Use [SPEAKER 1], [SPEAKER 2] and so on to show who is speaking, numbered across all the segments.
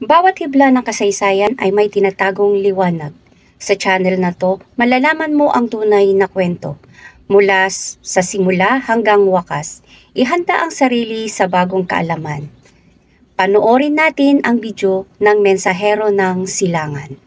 [SPEAKER 1] Bawat hibla ng kasaysayan ay may tinatagong liwanag. Sa channel na to, malalaman mo ang tunay na kwento. Mula sa simula hanggang wakas, ihanda ang sarili sa bagong kaalaman. Panoorin natin ang video ng Mensahero ng Silangan.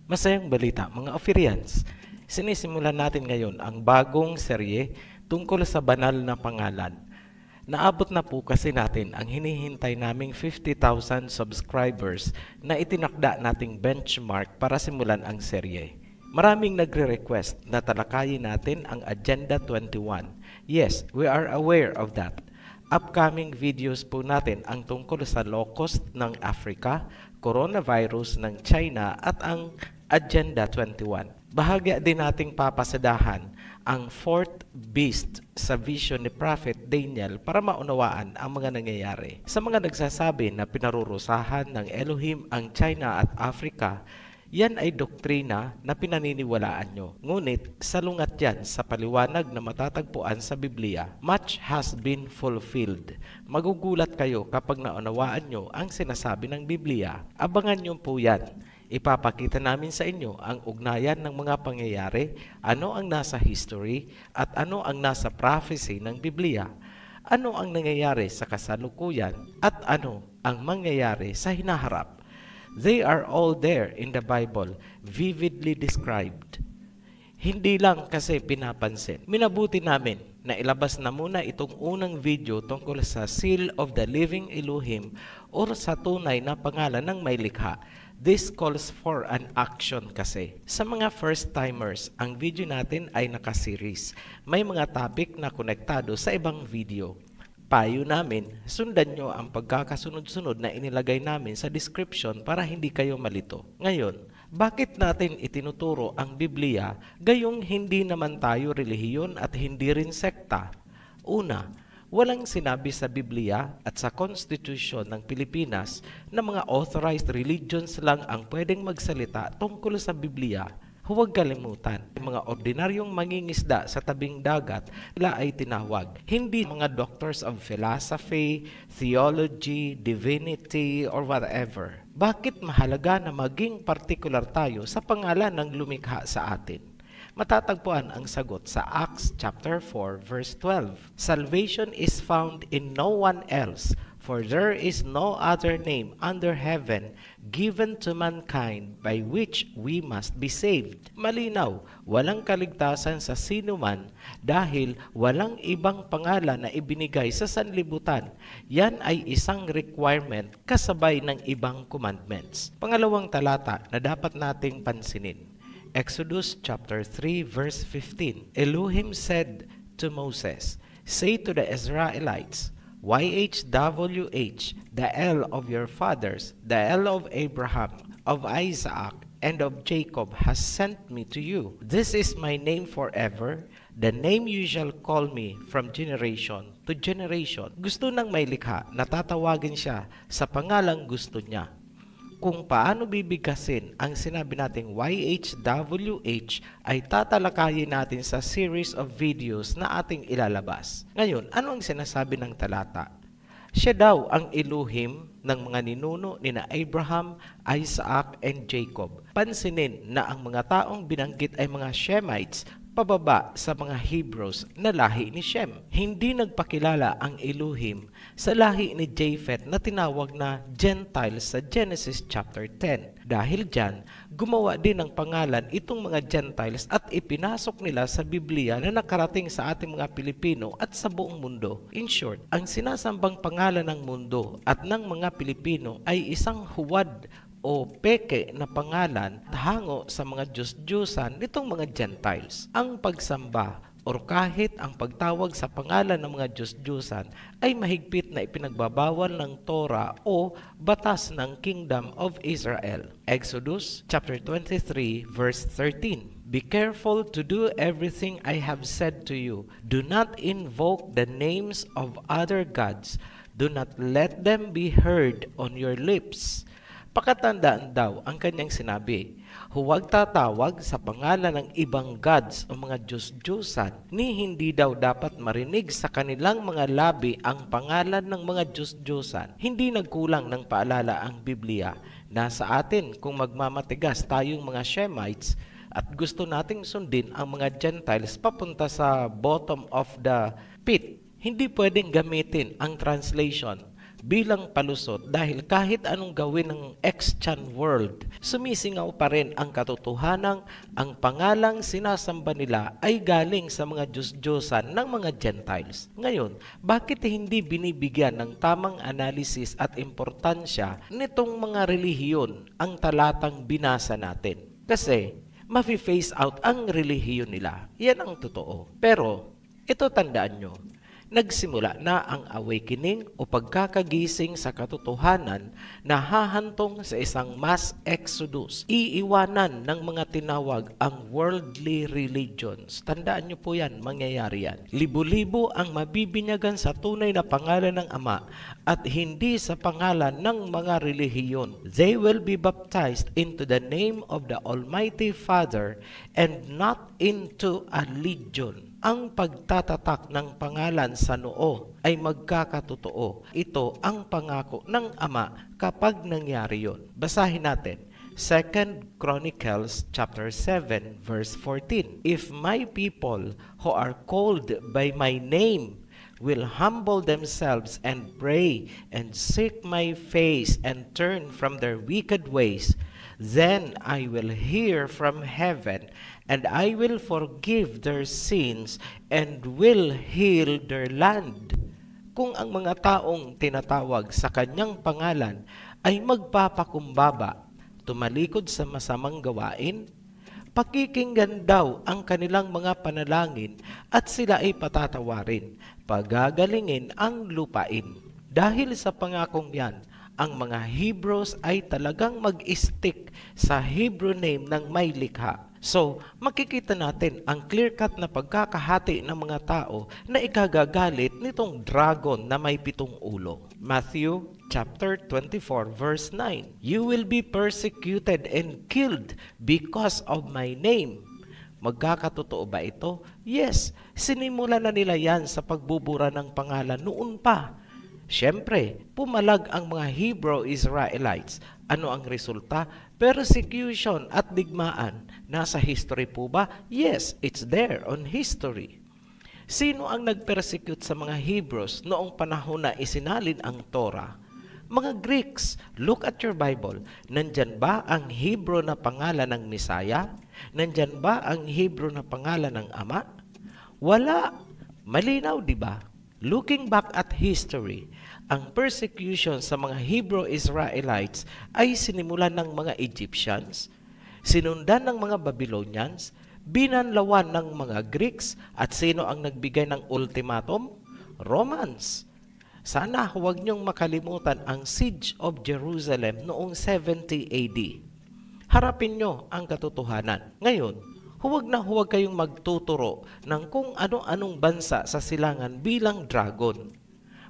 [SPEAKER 2] Masayang balita mga Ophirians, sinisimulan natin ngayon ang bagong serye tungkol sa banal na pangalan. Naabot na po kasi natin ang hinihintay naming 50,000 subscribers na itinakda nating benchmark para simulan ang serye. Maraming nagre-request na talakayin natin ang Agenda 21. Yes, we are aware of that. Upcoming videos po natin ang tungkol sa locust ng Africa, coronavirus ng China at ang Agenda 21. Bahagya din nating papasadahan ang fourth beast sa vision ni Prophet Daniel para maunawaan ang mga nangyayari. Sa mga nagsasabi na pinarurusahan ng Elohim ang China at Africa, yan ay doktrina na pinaniniwalaan nyo. Ngunit salungat yan sa paliwanag na matatagpuan sa Biblia. Much has been fulfilled. Magugulat kayo kapag naunawaan nyo ang sinasabi ng Biblia. Abangan nyo po yan. Ipapakita namin sa inyo ang ugnayan ng mga pangyayari, ano ang nasa history at ano ang nasa prophecy ng Biblia. Ano ang nangyayari sa kasalukuyan at ano ang mangyayari sa hinaharap. They are all there in the Bible, vividly described. Hindi lang kasi pinapansin. Minabuti namin na ilabas na muna itong unang video tungkol sa Seal of the Living Elohim o sa tunay na pangalan ng may likha. This calls for an action kasi. Sa mga first-timers, ang video natin ay nakaseries. May mga topic na konektado sa ibang video. Payo namin, sundan nyo ang pagkakasunod-sunod na inilagay namin sa description para hindi kayo malito. Ngayon, bakit natin itinuturo ang Biblia gayong hindi naman tayo relihiyon at hindi rin sekta? Una, walang sinabi sa Biblia at sa Constitution ng Pilipinas na mga authorized religions lang ang pwedeng magsalita tungkol sa Biblia. Huwag kalimutan, mga ordinaryong mangingisda sa tabing dagat nila ay tinawag. Hindi mga doctors of philosophy, theology, divinity, or whatever. Bakit mahalaga na maging particular tayo sa pangalan ng lumikha sa atin? Matatagpuan ang sagot sa Acts chapter 4 verse 12. Salvation is found in no one else, for there is no other name under heaven given to mankind by which we must be saved. Malinaw, walang kaligtasan sa sino man dahil walang ibang pangalan na ibinigay sa sanlibutan. Yan ay isang requirement kasabay ng ibang commandments. Pangalawang talata na dapat nating pansinin. Exodus chapter 3 verse 15. Elohim said to Moses, "Say to the Israelites, YHWH, the L of your fathers, the L of Abraham, of Isaac, and of Jacob has sent me to you. This is my name forever, the name you shall call me from generation to generation." Gusto ng may likha na tatawagin siya sa pangalang gusto niya. Kung paano bibigkasin ang sinabi nating YHWH ay tatalakayin natin sa series of videos na ating ilalabas. Ngayon, ano ang sinasabi ng talata? Siya daw ang Elohim ng mga ninuno ni na Abraham, Isaac, and Jacob. Pansinin na ang mga taong binanggit ay mga Shemites, pababa sa mga Hebrews na lahi ni Shem. Hindi nagpakilala ang Elohim sa lahi ni Japheth na tinawag na Gentiles sa Genesis chapter 10. Dahil dyan, gumawa din ng pangalan itong mga Gentiles at ipinasok nila sa Biblia na nakarating sa ating mga Pilipino at sa buong mundo. In short, ang sinasambang pangalan ng mundo at ng mga Pilipino ay isang huwad o peke na pangalan hango sa mga Diyos-Diyosan nitong mga Gentiles. Ang pagsamba o kahit ang pagtawag sa pangalan ng mga Diyos-Diyosan ay mahigpit na ipinagbabawal ng Torah o batas ng Kingdom of Israel. Exodus chapter 23 verse 13. Be careful to do everything I have said to you. Do not invoke the names of other gods. Do not let them be heard on your lips. Pakatandaan daw ang kanyang sinabi, huwag tatawag sa pangalan ng ibang gods o mga Diyos-Diyosan, ni hindi daw dapat marinig sa kanilang mga labi ang pangalan ng mga Diyos-Diyosan. Hindi nagkulang ng paalala ang Biblia. Nasa atin kung magmamatigas tayong mga Shemites at gusto nating sundin ang mga Gentiles papunta sa bottom of the pit. Hindi pwedeng gamitin ang translation bilang palusot dahil kahit anong gawin ng ex-chan world, sumisingaw pa rin ang katotohanang ang pangalang sinasamba nila ay galing sa mga Diyos-Diyosan ng mga Gentiles. Ngayon, bakit hindi binibigyan ng tamang analysis at importansya nitong mga relihiyon ang talatang binasa natin? Kasi, mafi-face out ang relihiyon nila. Yan ang totoo. Pero, ito tandaan nyo, nagsimula na ang awakening o pagkakagising sa katotohanan na hahantong sa isang mass exodus. Iiwanan ng mga tinawag ang worldly religions. Tandaan nyo po yan, mangyayari yan. Libo-libo ang mabibinyagan sa tunay na pangalan ng Ama at hindi sa pangalan ng mga relihiyon. They will be baptized into the name of the Almighty Father and not into a legion. Ang pagtatatak ng pangalan sa noo ay magkakatotoo. Ito ang pangako ng Ama kapag nangyari yon. Basahin natin. 2 Chronicles chapter 7 verse 14. If my people who are called by my name will humble themselves and pray and seek my face and turn from their wicked ways, then I will hear from heaven, and I will forgive their sins, and will heal their land. Kung ang mga taong tinatawag sa kanyang pangalan ay magpapakumbaba, tumalikod sa masamang gawain, pakikinggan daw ang kanilang mga panalangin at sila ay patatawarin, pagagalingin ang lupain. Dahil sa pangakong yan, ang mga Hebrews ay talagang mag-stick sa Hebrew name ng may likha. So, makikita natin ang clear-cut na pagkakahati ng mga tao na ikagagalit nitong dragon na may 7 ulo. Matthew chapter 24 verse 9. You will be persecuted and killed because of my name. Magkakatotoo ba ito? Yes, sinimula na nila yan sa pagbubura ng pangalan noon pa. Siyempre, pumalag ang mga Hebrew Israelites. Ano ang resulta? Persecution at digmaan. Nasa history po ba? Yes, it's there on history. Sino ang nag-persecute sa mga Hebrews noong panahon na isinalin ang Torah? Mga Greeks. Look at your Bible. Nandyan ba ang Hebrew na pangalan ng Messiah? Nandyan ba ang Hebrew na pangalan ng Ama? Wala. Malinaw, di ba? Looking back at history, ang persecution sa mga Hebrew Israelites ay sinimulan ng mga Egyptians, sinundan ng mga Babylonians, binanlawan ng mga Greeks, at sino ang nagbigay ng ultimatum? Romans. Sana huwag niyong makalimutan ang Siege of Jerusalem noong 70 AD. Harapin niyo ang katotohanan. Ngayon, huwag kayong magtuturo ng kung ano-anong bansa sa silangan bilang dragon.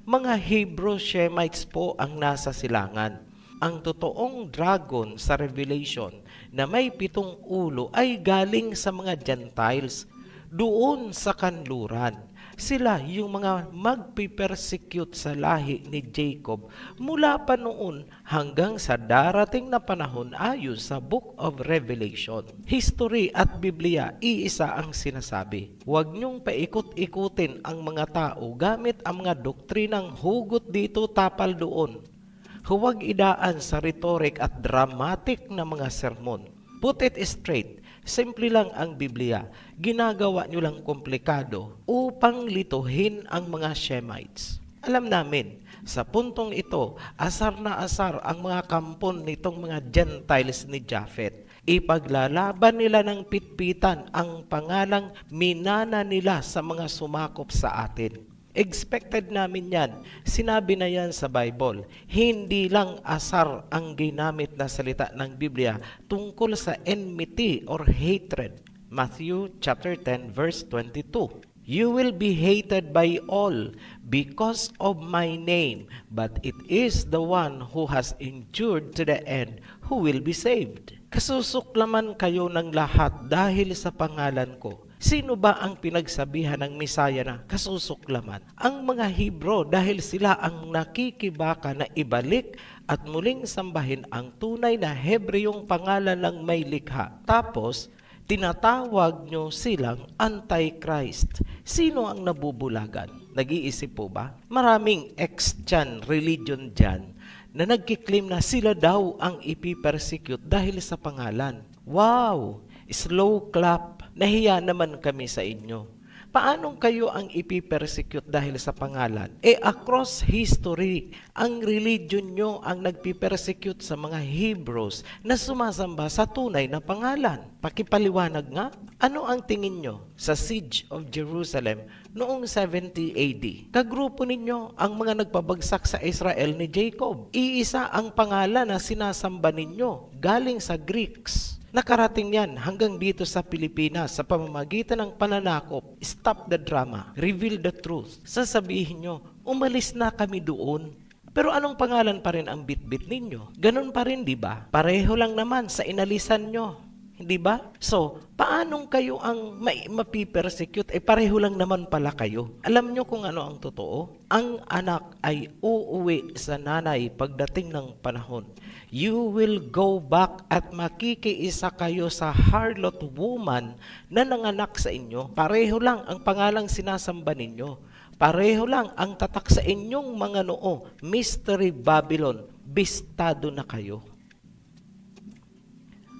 [SPEAKER 2] Mga Hebrew Shemites po ang nasa silangan. Ang totoong dragon sa Revelation na may 7 ulo ay galing sa mga Gentiles doon sa kanluran. Sila yung mga magpipersecute sa lahi ni Jacob mula pa noon hanggang sa darating na panahon ayon sa Book of Revelation. History at Biblia, iisa ang sinasabi. Huwag niyong paikot-ikutin ang mga tao gamit ang mga doktrinang hugot dito tapal doon. Huwag idaan sa rhetoric at dramatic na mga sermon. Put it straight. Simple lang ang Biblia. Ginagawa nyo lang komplikado upang lituhin ang mga Shemites. Alam namin, sa puntong ito, asar na asar ang mga kampon nitong mga Gentiles ni Japhet. Ipaglalaban nila ng pitpitan ang pangalang minana nila sa mga sumakop sa atin. Expected namin yan. Sinabi na yan sa Bible. Hindi lang asar ang ginamit na salita ng Biblia tungkol sa enmity or hatred. Matthew chapter 10 verse 22. You will be hated by all because of my name, but it is the one who has endured to the end who will be saved. Kasusuklaman kayo ng lahat dahil sa pangalan ko. Sino ba ang pinagsabihan ng Misaya na kasusuklaman? Ang mga Hebrew dahil sila ang nakikibaka na ibalik at muling sambahin ang tunay na Hebreyong pangalan ng may likha. Tapos, tinatawag nyo silang Antichrist. Sino ang nabubulagan? Nag-iisip po ba? Maraming ex-Chan religion dyan na nagkiklaim na sila daw ang ipipersecute dahil sa pangalan. Wow! Slow clap. Nahiya naman kami sa inyo. Paano kayo ang ipipersecute dahil sa pangalan? Across history, ang religion nyo ang nagpipersecute sa mga Hebrews na sumasamba sa tunay na pangalan. Pakipaliwanag nga, ano ang tingin nyo sa Siege of Jerusalem noong 70 AD? Kagrupo ninyo ang mga nagpabagsak sa Israel ni Jacob. Iisa ang pangalan na sinasamba ninyo galing sa Greeks. Nakarating yan hanggang dito sa Pilipinas sa pamamagitan ng pananakop. Stop the drama. Reveal the truth. Sasabihin nyo, umalis na kami doon. Pero anong pangalan pa rin ang bitbit ninyo? Ganun pa rin, di ba? Pareho lang naman sa inalisan nyo. Di ba? So, paanong kayo ang mapipersecute? Pareho lang naman pala kayo. Alam nyo kung ano ang totoo? Ang anak ay uuwi sa nanay pagdating ng panahon. You will go back at makikiisa kayo sa harlot woman na nanganak sa inyo. Pareho lang ang pangalang sinasamba ninyo. Pareho lang ang tatak sa inyong mga noo. Mystery Babylon, bistado na kayo.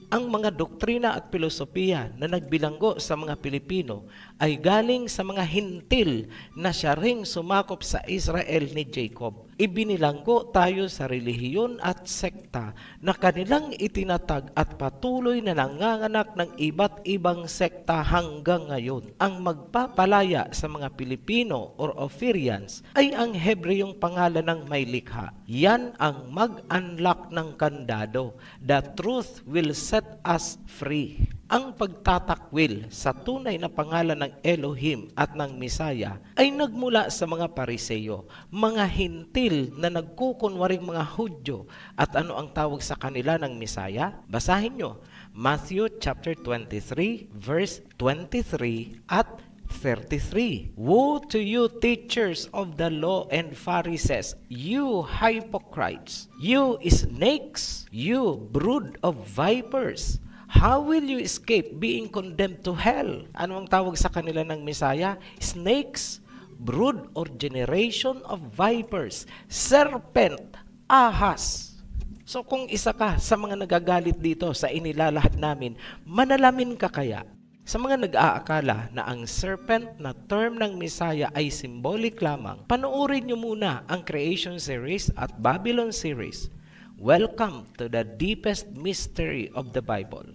[SPEAKER 2] Ang mga doktrina at filosofiya na nagbilanggo sa mga Pilipino ay galing sa mga hintil na siya ring sumakop sa Israel ni Jacob. Ibinilanggo tayo sa relihiyon at sekta na kanilang itinatag at patuloy na nanganganak ng iba't ibang sekta hanggang ngayon. Ang magpapalaya sa mga Pilipino or Ophirians ay ang Hebreyong pangalan ng may likha. Yan ang mag-unlock ng kandado. The truth will set us free. Ang pagtatakwil sa tunay na pangalan ng Elohim at ng Misaya ay nagmula sa mga Pariseyo, mga hintil na nagkukunwaring mga Hudyo. At ano ang tawag sa kanila ng Misaya? Basahin nyo, Matthew chapter 23 verse 23 at 33. Woe to you, teachers of the law and Pharisees, you hypocrites, you snakes, you brood of vipers. How will you escape being condemned to hell? Ano ang tawag sa kanila ng Misaya? Snakes, brood or generation of vipers, serpent, ahas. So kung isa ka sa mga nagagalit dito sa inilalahad namin, manalamin ka kaya? Sa mga nag-aakala na ang serpent na term ng Misaya ay symbolic lamang, panoorin nyo muna ang Creation series at Babylon series. Welcome to the deepest mystery of the Bible.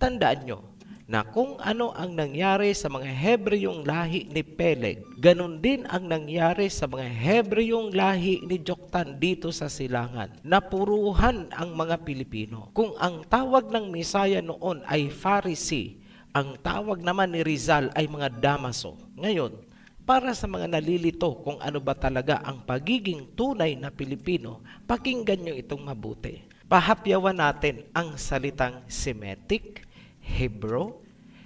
[SPEAKER 2] Tandaan nyo na kung ano ang nangyari sa mga Hebreyong lahi ni Peleg, ganun din ang nangyari sa mga Hebreyong lahi ni Joktan dito sa silangan. Napuruhan ang mga Pilipino. Kung ang tawag ng Misaya noon ay Pharisee, ang tawag naman ni Rizal ay mga Damaso. Ngayon, para sa mga nalilito kung ano ba talaga ang pagiging tunay na Pilipino, pakinggan nyo itong mabuti. Pahapyawan natin ang salitang Semitic, Hebrew,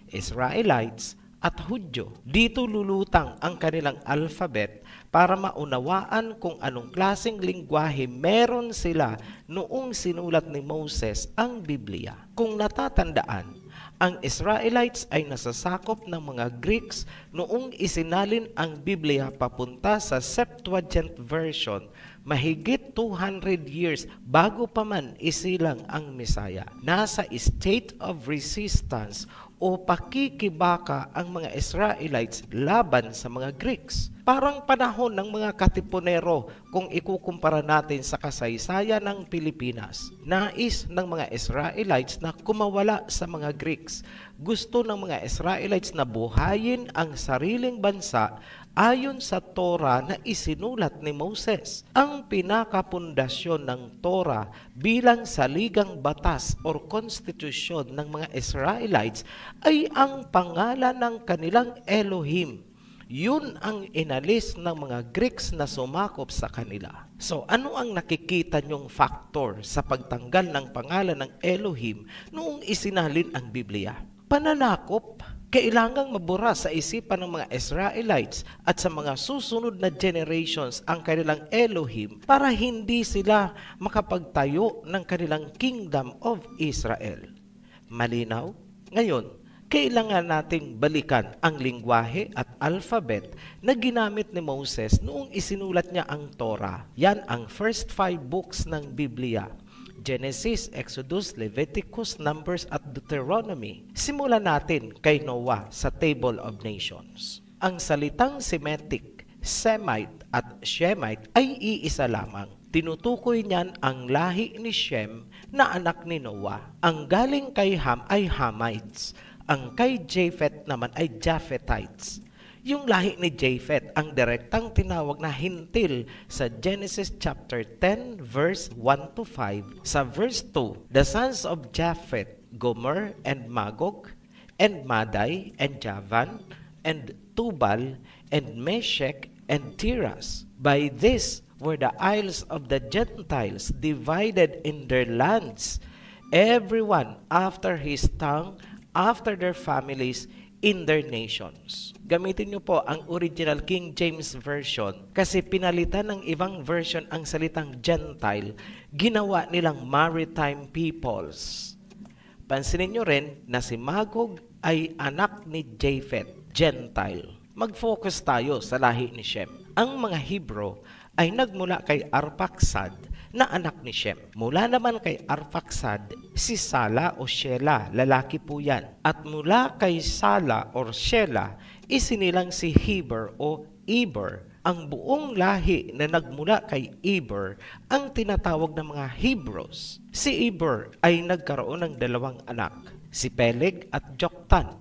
[SPEAKER 2] Israelites, at Hudyo. Dito lulutang ang kanilang alphabet para maunawaan kung anong klaseng lingwahe meron sila noong sinulat ni Moses ang Biblia. Kung natatandaan, ang Israelites ay nasasakop ng mga Greeks noong isinalin ang Biblia papunta sa Septuagint version mahigit 200 years bago pa man isilang ang Mesaya. Nasa state of resistance o pakikibaka ang mga Israelites laban sa mga Greeks. Parang panahon ng mga katipunero kung ikukumpara natin sa kasaysayan ng Pilipinas. Nais ng mga Israelites na kumawala sa mga Greeks. Gusto ng mga Israelites na buhayin ang sariling bansa ayon sa Torah na isinulat ni Moses. Ang pinakapundasyon ng Torah bilang saligang batas o konstitusyon ng mga Israelites ay ang pangalan ng kanilang Elohim. Yun ang inalis ng mga Greeks na sumakop sa kanila. So, ano ang nakikita nyong factor sa pagtanggal ng pangalan ng Elohim noong isinalin ang Biblia? Pananakop. Kailangang mabura sa isipan ng mga Israelites at sa mga susunod na generations ang kanilang Elohim para hindi sila makapagtayo ng kanilang Kingdom of Israel. Malinaw? Ngayon, kailangan nating balikan ang lingwahe at alphabet na ginamit ni Moses noong isinulat niya ang Torah. Yan ang first 5 books ng Biblia. Genesis, Exodus, Leviticus, Numbers at Deuteronomy. Simulan natin kay Noah sa Table of Nations. Ang salitang Semitic, Semite at Shemite ay iisa lamang. Tinutukoy niyan ang lahi ni Shem na anak ni Noah. Ang galing kay Ham ay Hamites. Ang kay Japheth naman ay Japhetites. Yung lahi ni Japheth ang direktang tinawag na hintil sa Genesis chapter 10 verse 1 to 5. Sa verse 2, the sons of Japheth, Gomer and Magog, and Madai and Javan, and Tubal, and Meshech, and Tiras. By this were the isles of the Gentiles divided in their lands, everyone after his tongue, after their families, in their nations. Gamitin niyo po ang original King James Version kasi pinalitan ng ibang version ang salitang Gentile, ginawa nilang maritime peoples. Pansinin niyo rin na si Magog ay anak ni Japheth, Gentile. Mag-focus tayo sa lahi ni Shem. Ang mga Hebrew ay nagmula kay Arphaxad na anak ni Shem. Mula naman kay Arphaxad, si Sala o Shela, lalaki po yan. At mula kay Sala or Shela, isinilang si Heber o Eber. Ang buong lahi na nagmula kay Eber ang tinatawag ng mga Hebrews. Si Eber ay nagkaroon ng 2 anak, si Peleg at Joktan.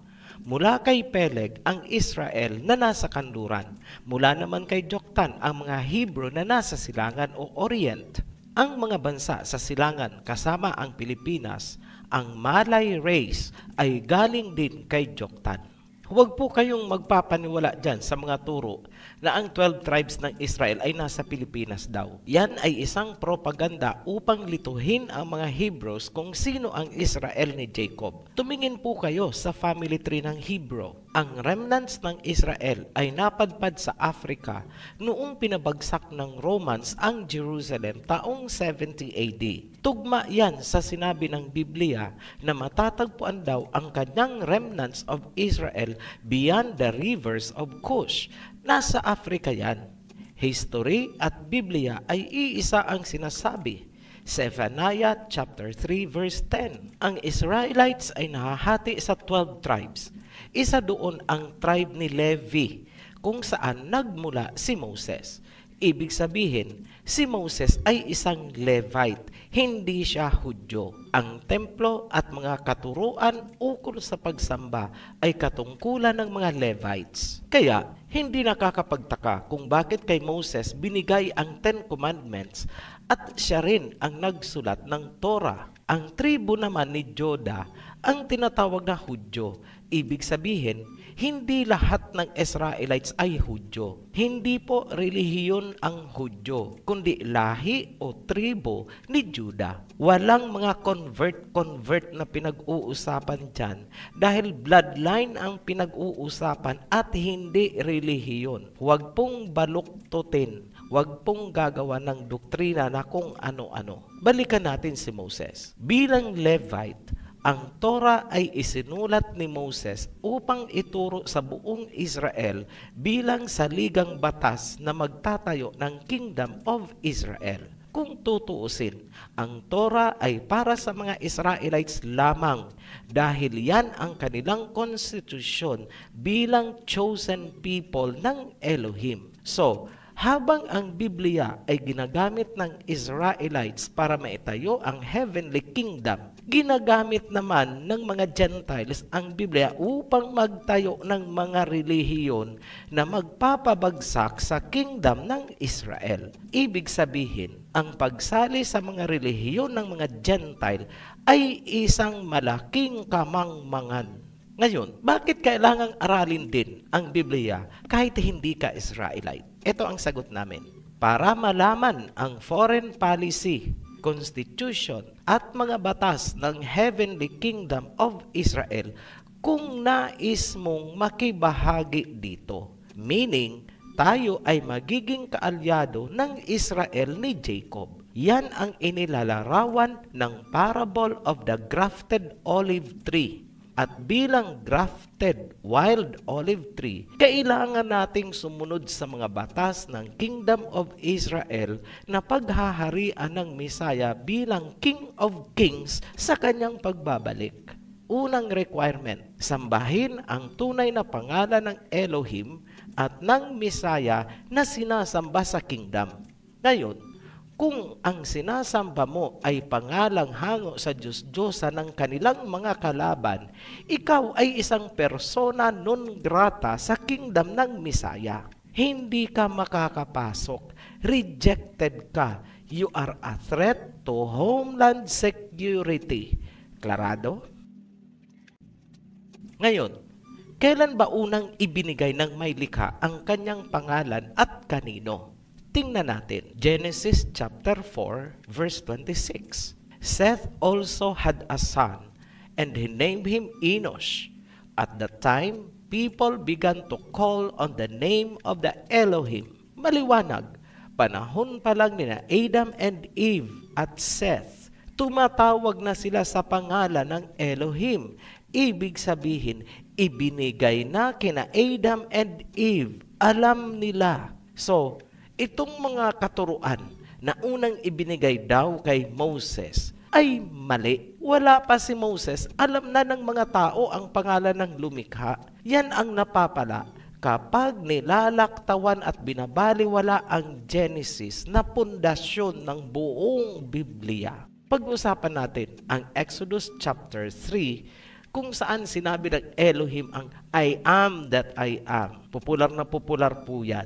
[SPEAKER 2] Mula kay Peleg ang Israel na nasa kanluran. Mula naman kay Joktan ang mga Hebrew na nasa silangan o Orient. Ang mga bansa sa silangan kasama ang Pilipinas, ang Malay race ay galing din kay Joktan. Huwag po kayong magpapaniwala dyan sa mga turo na ang 12 tribes ng Israel ay nasa Pilipinas daw. Yan ay isang propaganda upang lituhin ang mga Hebrews kung sino ang Israel ni Jacob. Tumingin po kayo sa family tree ng Hebrew. Ang remnants ng Israel ay napadpad sa Africa noong pinabagsak ng Romans ang Jerusalem taong 70 AD. Tugma yan sa sinabi ng Biblia na matatagpuan daw ang kanyang remnants of Israel beyond the rivers of Cush. Nasa Africa yan. History at Biblia ay iisa ang sinasabi. Zephaniah chapter 3 verse 10. Ang Israelites ay nahahati sa 12 tribes. Isa doon ang tribe ni Levi kung saan nagmula si Moses. Ibig sabihin, si Moses ay isang Levite, hindi siya Hudyo. Ang templo at mga katuruan ukol sa pagsamba ay katungkulan ng mga Levites. Kaya, hindi nakakapagtaka kung bakit kay Moses binigay ang 10 Commandments at siya rin ang nagsulat ng Torah. Ang tribo naman ni Judah ang tinatawag na Hudyo Ibig sabihin, hindi lahat ng Israelites ay Hudyo. Hindi po relihiyon ang Hudyo, kundi lahi o tribo ni Juda. Walang mga convert na pinag-uusapan dyan dahil bloodline ang pinag-uusapan at hindi relihiyon. Huwag pong baluktutin, huwag pong gagawa ng doktrina na kung ano-ano. Balikan natin si Moses. Bilang Levite, ang Torah ay isinulat ni Moses upang ituro sa buong Israel bilang saligang batas na magtatayo ng Kingdom of Israel. Kung tutuusin, ang Torah ay para sa mga Israelites lamang dahil yan ang kanilang konstitusyon bilang chosen people ng Elohim. So, habang ang Biblia ay ginagamit ng Israelites para maitayo ang heavenly kingdom, ginagamit naman ng mga Gentiles ang Biblia upang magtayo ng mga relihiyon na magpapabagsak sa kingdom ng Israel. Ibig sabihin, ang pagsali sa mga relihiyon ng mga Gentile ay isang malaking kamangmangan. Ngayon, bakit kailangang aralin din ang Biblia kahit hindi ka Israelite? Ito ang sagot namin. Para malaman ang foreign policy, constitution, at mga batas ng Heavenly Kingdom of Israel kung nais mong makibahagi dito. Meaning, tayo ay magiging kaalyado ng Israel ni Jacob. Yan ang inilalarawan ng parable of the grafted olive tree. At bilang grafted wild olive tree, kailangan nating sumunod sa mga batas ng Kingdom of Israel na paghaharian ng Messiah bilang King of Kings sa kanyang pagbabalik. Unang requirement, sambahin ang tunay na pangalan ng Elohim at ng Messiah na sinasamba sa kingdom. Ngayon, kung ang sinasamba mo ay pangalang hango sa Diyos-Diyosa ng kanilang mga kalaban, ikaw ay isang persona non grata sa kingdom ng Messiah. Hindi ka makakapasok. Rejected ka. You are a threat to homeland security. Klarado? Ngayon, kailan ba unang ibinigay ng may likha ang kanyang pangalan at kanino? Tingnan natin, Genesis chapter 4, verse 26. Seth also had a son, and he named him Enosh. At that time, people began to call on the name of the Elohim. Maliwanag, panahon pa lang nina Adam and Eve at Seth, tumatawag na sila sa pangalan ng Elohim. Ibig sabihin, ibinigay na kina Adam and Eve. Alam nila. So, itong mga katuruan na unang ibinigay daw kay Moses ay mali. Wala pa si Moses, alam na ng mga tao ang pangalan ng lumikha. Yan ang napapala kapag nilalaktawan at binabaliwala ang Genesis na pundasyon ng buong Biblia. Pag-usapan natin ang Exodus chapter 3 kung saan sinabi ng Elohim ang I am that I am. Popular na popular po yan.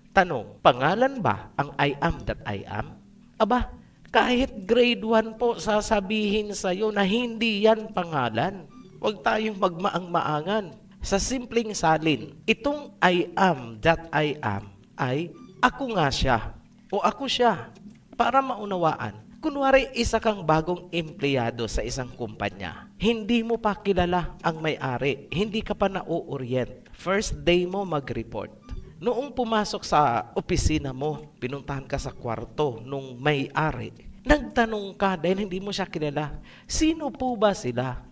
[SPEAKER 2] Tanong, pangalan ba ang I am that I am? Aba, kahit grade 1 po sasabihin sa iyo na hindi yan pangalan. Huwag tayong magmaang-maangan. Sa simpleng salin, itong I am that I am ay ako nga siya o ako siya. Para maunawaan, kunwari isa kang bagong empleyado sa isang kumpanya. Hindi mo pa kilala ang may-ari. Hindi ka pa na-orient. First day mo mag-report. Noong pumasok sa opisina mo, pinuntahan ka sa kwarto nung may-ari, nagtanong ka dahil hindi mo siya kilala, sino po ba sila?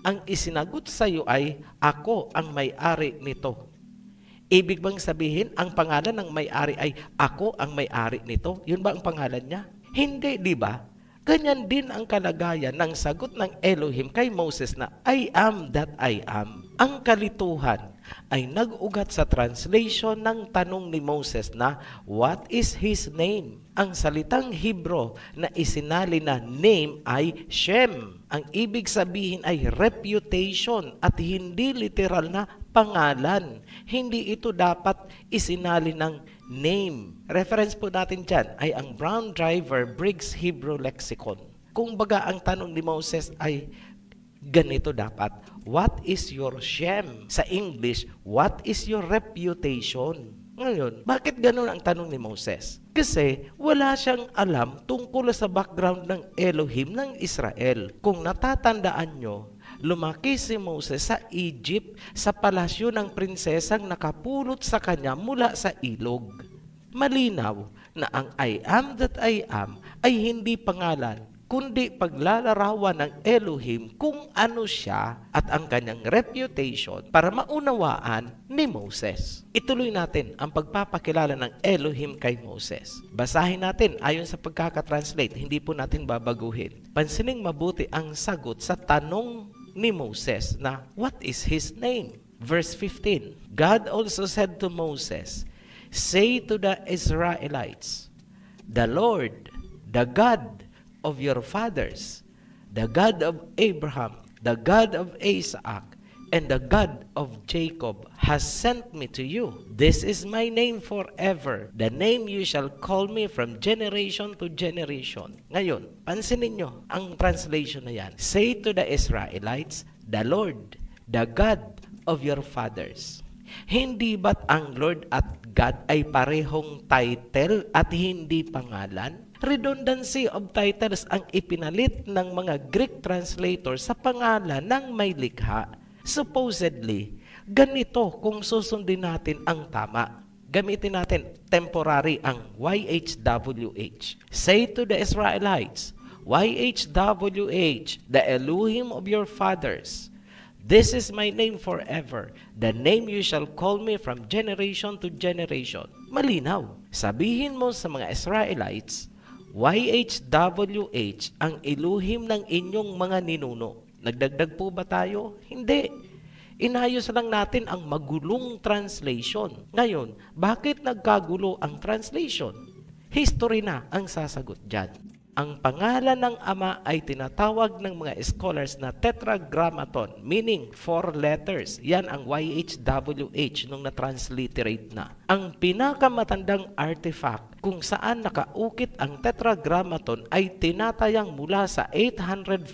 [SPEAKER 2] Ang isinagot sa iyo ay, ako ang may-ari nito. Ibig bang sabihin, ang pangalan ng may-ari ay, ako ang may-ari nito? Yun ba ang pangalan niya? Hindi, di ba? Ganyan din ang kalagayan ng sagot ng Elohim kay Moses na, I am that I am. Ang kalituhan ay nag-ugat sa translation ng tanong ni Moses na, what is his name? Ang salitang Hebrew na isinali na name ay Shem. Ang ibig sabihin ay reputation at hindi literal na pangalan. Hindi ito dapat isinali ng name. Reference po natin dyan ay ang Brown Driver Briggs Hebrew Lexicon. Kung baga ang tanong ni Moses ay, ganito dapat. What is your shame? Sa English, what is your reputation? Ngayon, bakit ganun ang tanong ni Moses? Kasi wala siyang alam tungkol sa background ng Elohim ng Israel. Kung natatandaan nyo, lumaki si Moses sa Egypt sa palasyo ng prinsesang nakapulot sa kanya mula sa ilog. Malinaw na ang I am that I am ay hindi pangalan, kundi paglalarawan ng Elohim kung ano siya at ang kanyang reputation para maunawaan ni Moses. Ituloy natin ang pagpapakilala ng Elohim kay Moses. Basahin natin ayon sa pagkakatranslate, hindi po natin babaguhin. Pansinin mabuti ang sagot sa tanong ni Moses na, what is his name? Verse 15, God also said to Moses, say to the Israelites, the Lord, the God of your fathers, the God of Abraham, the God of Isaac, and the God of Jacob has sent me to you. This is my name forever, the name you shall call me from generation to generation. Ngayon, pansinin nyo ang translation na yan. Say to the Israelites, the Lord, the God of your fathers. Hindi ba't ang Lord at God ay parehong title at hindi pangalan? Redundancy of titles ang ipinalit ng mga Greek translators sa pangalan ng may likha. Supposedly, ganito kung susundin natin ang tama. Gamitin natin temporary ang YHWH. Say to the Israelites, YHWH, the Elohim of your fathers. This is my name forever, the name you shall call me from generation to generation. Malinaw. Sabihin mo sa mga Israelites, YHWH ang Elohim ng inyong mga ninuno. Nagdagdag po ba tayo? Hindi. Inayos lang natin ang magulong translation. Ngayon, bakit nagkagulo ang translation? History na ang sasagot dyan. Ang pangalan ng Ama ay tinatawag ng mga scholars na tetragrammaton, meaning 4 letters. Yan ang YHWH nung na-transliterate na. Ang pinakamatandang artifact kung saan nakaukit ang tetragrammaton ay tinatayang mula sa 840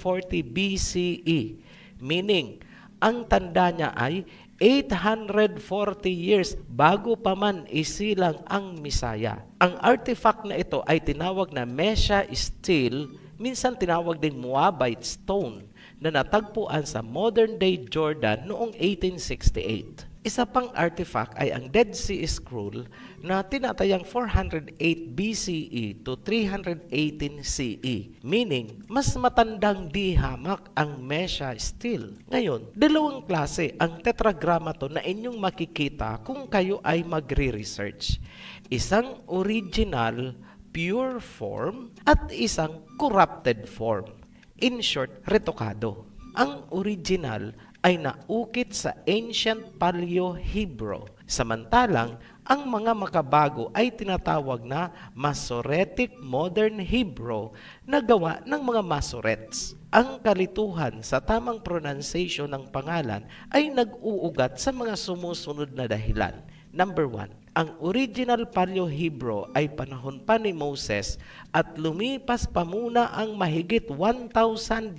[SPEAKER 2] BCE, meaning ang tanda niya ay 840 years bago pa man isilang ang Misaya. Ang artifact na ito ay tinawag na Mesha Stele, minsan tinawag din Moabite Stone, na natagpuan sa modern-day Jordan noong 1868. Isa pang artifact ay ang Dead Sea Scroll na tinatayang 408 BCE to 318 CE, meaning mas matandang dihamak ang Mesha Stele. Ngayon, dalawang klase ang tetragrammaton na inyong makikita kung kayo ay magre-research. Isang original, pure form at isang corrupted form. In short, retokado. Ang original ay naukit sa Ancient Paleo-Hebrew. Samantalang, ang mga makabago ay tinatawag na Masoretic Modern Hebrew na gawa ng mga Masorets. Ang kalituhan sa tamang pronunciation ng pangalan ay nag-uugat sa mga sumusunod na dahilan. Number 1, ang original Paleo-Hebrew ay panahon pa ni Moses at lumipas pa muna ang mahigit 1,000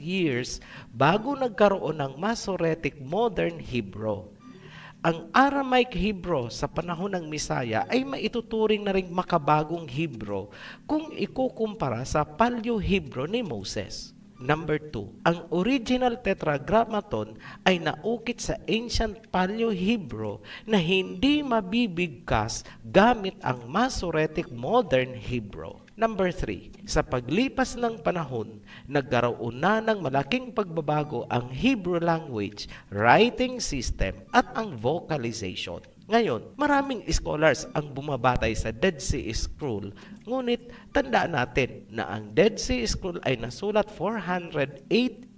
[SPEAKER 2] years bago nagkaroon ng Masoretic Modern Hebrew. Ang Aramaic Hebrew sa panahon ng Misaya ay maituturing na ring makabagong Hebrew kung ikukumpara sa Paleo-Hebrew ni Moses. Number 2, ang original tetragrammaton ay naukit sa Ancient Paleo-Hebrew na hindi mabibigkas gamit ang Masoretic Modern Hebrew. Number 3, sa paglipas ng panahon, nagkaroon na ng malaking pagbabago ang Hebrew language, writing system at ang vocalization. Ngayon, maraming scholars ang bumabatay sa Dead Sea Scroll, ngunit tandaan natin na ang Dead Sea Scroll ay nasulat 408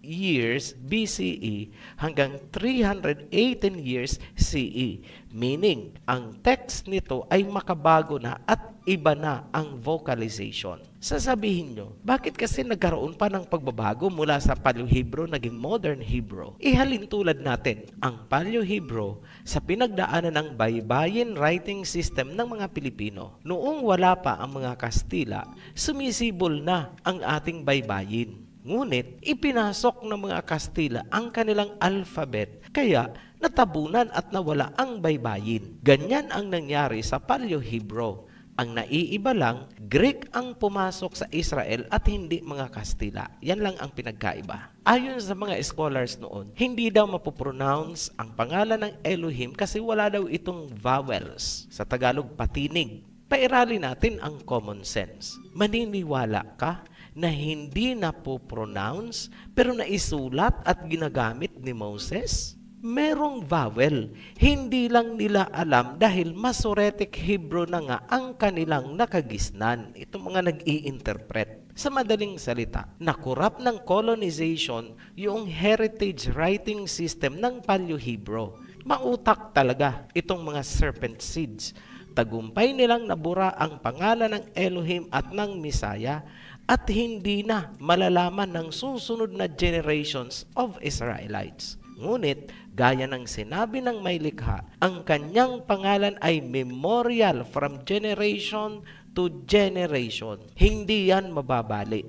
[SPEAKER 2] years BCE hanggang 318 years CE, meaning ang text nito ay makabago na at iba na ang vocalization. Sasabihin nyo, bakit kasi nagkaroon pa ng pagbabago mula sa Paleo-Hebrew naging Modern Hebrew? Ihalin tulad natin ang Paleo-Hebrew sa pinagdaanan ng baybayin writing system ng mga Pilipino. Noong wala pa ang mga Kastila, sumisibol na ang ating baybayin. Ngunit ipinasok ng mga Kastila ang kanilang alphabet, kaya natabunan at nawala ang baybayin. Ganyan ang nangyari sa Paleo-Hebrew. Ang naiiba lang, Greek ang pumasok sa Israel at hindi mga Kastila. Yan lang ang pinagkaiba. Ayon sa mga scholars noon, hindi daw mapopronounce ang pangalan ng Elohim kasi wala daw itong vowels. Sa Tagalog, patinig. Pairali natin ang common sense. Maniniwala ka na hindi napopronounce pero naisulat at ginagamit ni Moses? Merong vowel. Hindi lang nila alam dahil Masoretic Hebrew na nga ang kanilang nakagisnan. Ito mga nag-i-interpret. Sa madaling salita, nakurap ng colonization yung heritage writing system ng Paleo-Hebrew. Mautak talaga itong mga serpent seeds. Tagumpay nilang nabura ang pangalan ng Elohim at ng Messiah at hindi na malalaman ng susunod na generations of Israelites. Ngunit, gaya ng sinabi ng may likha, ang kanyang pangalan ay memorial from generation to generation. Hindi yan mababali.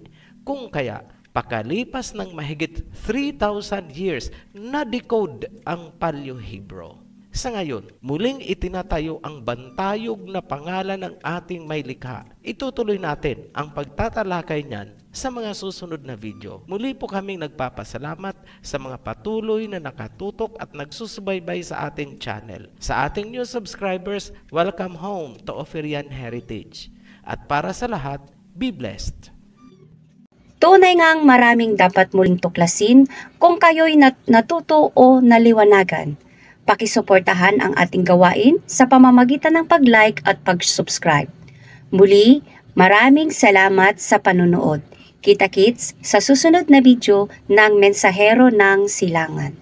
[SPEAKER 2] Kung kaya, pakalipas ng mahigit 3,000 years, na-decode ang Paleo-Hebrew. Sa ngayon, muling itinatayo ang bantayog na pangalan ng ating may likha. Itutuloy natin ang pagtatalakay niyan sa mga susunod na video. Muli po kaming nagpapasalamat sa mga patuloy na nakatutok at nagsusubaybay sa ating channel. Sa ating new subscribers, welcome home to Oferian Heritage. At para sa lahat, be blessed.
[SPEAKER 1] Tunay ngang maraming dapat muling tuklasin kung kayo'y natuto o naliwanagan. Pakisuportahan ang ating gawain sa pamamagitan ng pag-like at pag-subscribe. Muli, maraming salamat sa panunood. Kita-kits sa susunod na video ng Mensahero ng Silangan.